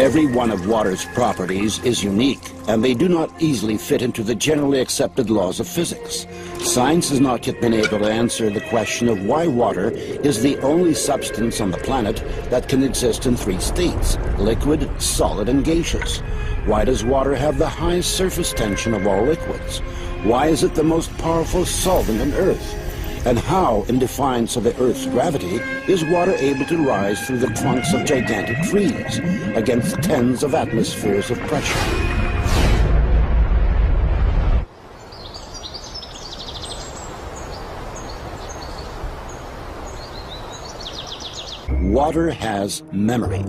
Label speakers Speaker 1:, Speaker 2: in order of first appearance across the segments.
Speaker 1: Every one of water's properties is unique, and they do not easily fit into the generally accepted laws of physics. Science has not yet been able to answer the question of why water is the only substance on the planet that can exist in three states: liquid, solid, and gaseous. Why does water have the highest surface tension of all liquids? Why is it the most powerful solvent on Earth? And how, in defiance of the Earth's gravity, is water able to rise through the trunks of gigantic trees against tens of atmospheres of pressure? Water has memory.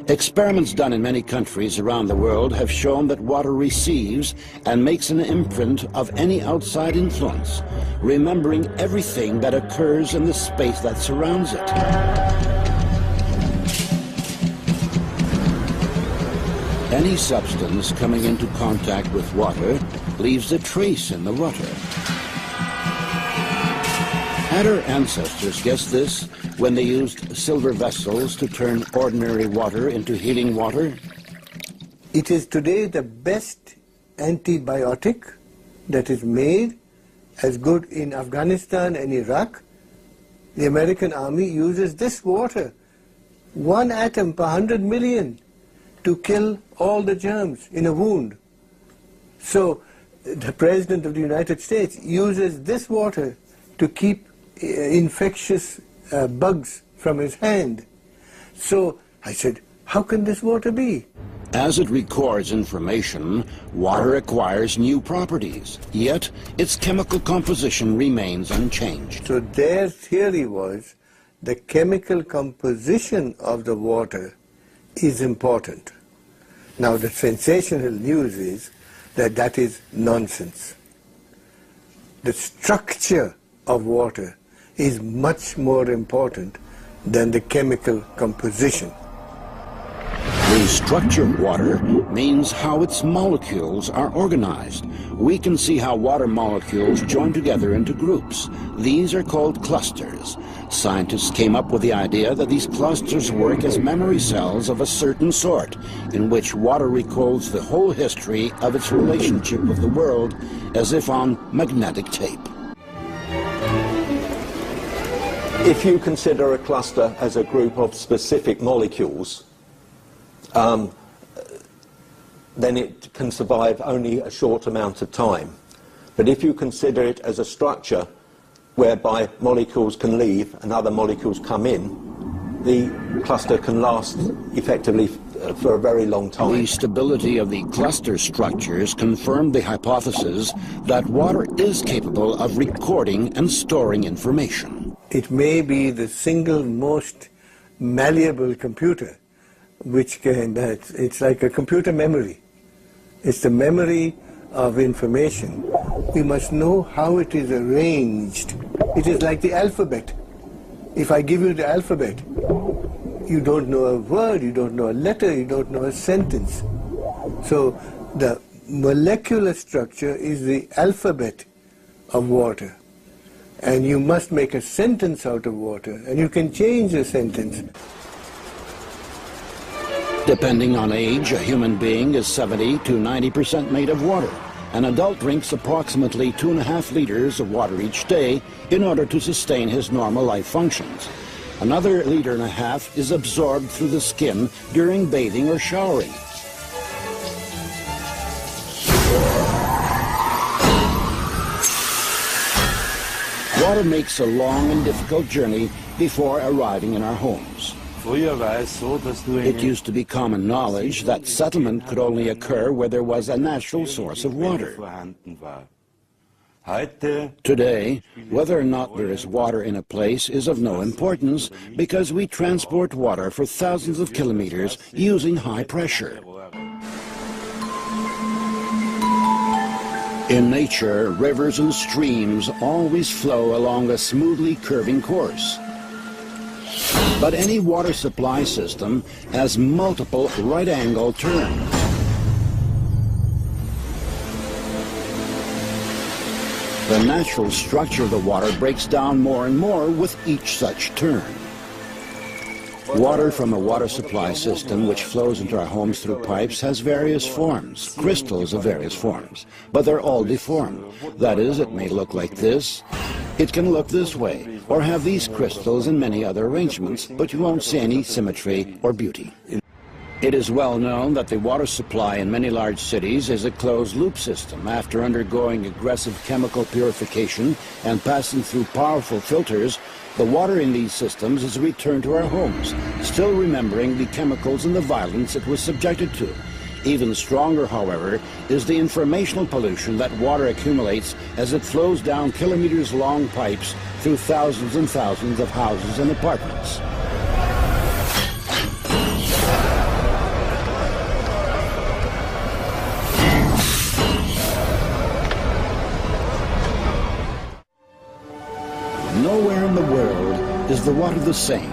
Speaker 1: Experiments done in many countries around the world have shown that water receives and makes an imprint of any outside influence, remembering everything that occurs in the space that surrounds it. Any substance coming into contact with water leaves a trace in the water. Had our ancestors guessed this when they used silver vessels to turn ordinary water into healing water?
Speaker 2: It is today the best antibiotic that is made, as good in Afghanistan and Iraq. The American army uses this water, 1 atom per 100 million, to kill all the germs in a wound. So the President of the United States uses this water to keep infectious bugs from his hand. So I said, how can this water be?
Speaker 1: As it records information, water acquires new properties, yet its chemical composition remains unchanged.
Speaker 2: So their theory was the chemical composition of the water is important. Now the sensational news is that that is nonsense. The structure of water is much more important than the chemical composition.
Speaker 1: The structure of water means how its molecules are organized. We can see how water molecules join together into groups. These are called clusters. Scientists came up with the idea that these clusters work as memory cells of a certain sort, in which water recalls the whole history of its relationship with the world as if on magnetic tape.
Speaker 3: If you consider a cluster as a group of specific molecules, then it can survive only a short amount of time. But if you consider it as a structure whereby molecules can leave and other molecules come in, the cluster can last effectively for a very long time.
Speaker 1: The stability of the cluster structures confirmed the hypothesis that water is capable of recording and storing information.
Speaker 2: It may be the single most malleable computer, which can, it's like a computer memory. It's the memory of information. We must know how it is arranged. It is like the alphabet. If I give you the alphabet, you don't know a word, you don't know a letter, you don't know a sentence. So the molecular structure is the alphabet of water. And you must make a sentence out of water, and you can change the sentence.
Speaker 1: Depending on age, a human being is 70 to 90% made of water. An adult drinks approximately 2.5 liters of water each day in order to sustain his normal life functions. Another 1.5 liters is absorbed through the skin during bathing or showering. Water makes a long and difficult journey before arriving in our homes. It used to be common knowledge that settlement could only occur where there was a natural source of water. Today, whether or not there is water in a place is of no importance because we transport water for thousands of kilometers using high pressure. In nature, rivers and streams always flow along a smoothly curving course. But any water supply system has multiple right-angle turns. The natural structure of the water breaks down more and more with each such turn. Water from a water supply system which flows into our homes through pipes has various forms, crystals of various forms, but they're all deformed. That is, it may look like this, it can look this way, or have these crystals and many other arrangements, but you won't see any symmetry or beauty. It is well known that the water supply in many large cities is a closed-loop system. After undergoing aggressive chemical purification and passing through powerful filters, the water in these systems is returned to our homes, still remembering the chemicals and the violence it was subjected to. Even stronger, however, is the informational pollution that water accumulates as it flows down kilometers-long pipes through thousands and thousands of houses and apartments. Nowhere in the world is the water the same.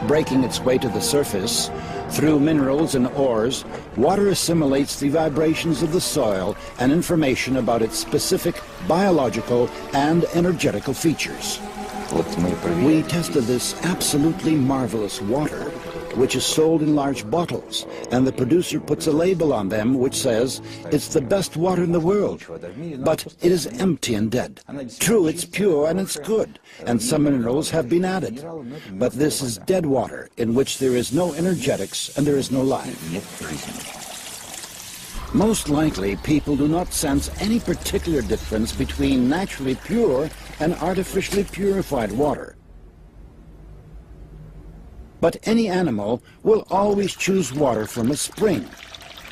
Speaker 1: Breaking its way to the surface, through minerals and ores, water assimilates the vibrations of the soil and information about its specific biological and energetical features. We tested this absolutely marvelous water, which is sold in large bottles, and the producer puts a label on them which says it's the best water in the world, but it is empty and dead. True, it's pure and it's good, and some minerals have been added, but this is dead water in which there is no energetics and there is no life. Most likely, people do not sense any particular difference between naturally pure and artificially purified water. But any animal will always choose water from a spring,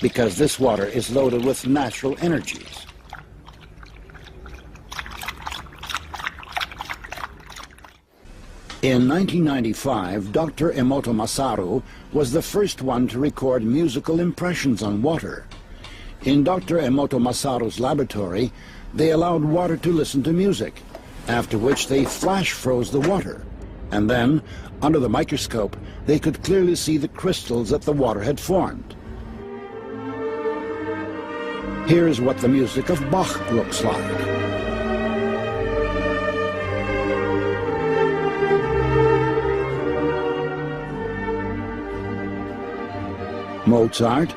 Speaker 1: because this water is loaded with natural energies. In 1995, Dr. Emoto Masaru was the first one to record musical impressions on water. In Dr. Emoto Masaru's laboratory, they allowed water to listen to music, after which they flash froze the water. And then, under the microscope, they could clearly see the crystals that the water had formed. Here's what the music of Bach looks like. Mozart.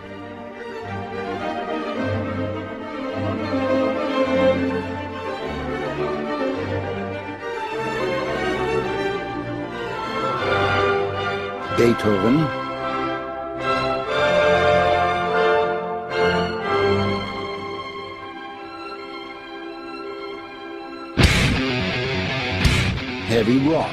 Speaker 1: Beethoven. Heavy rock.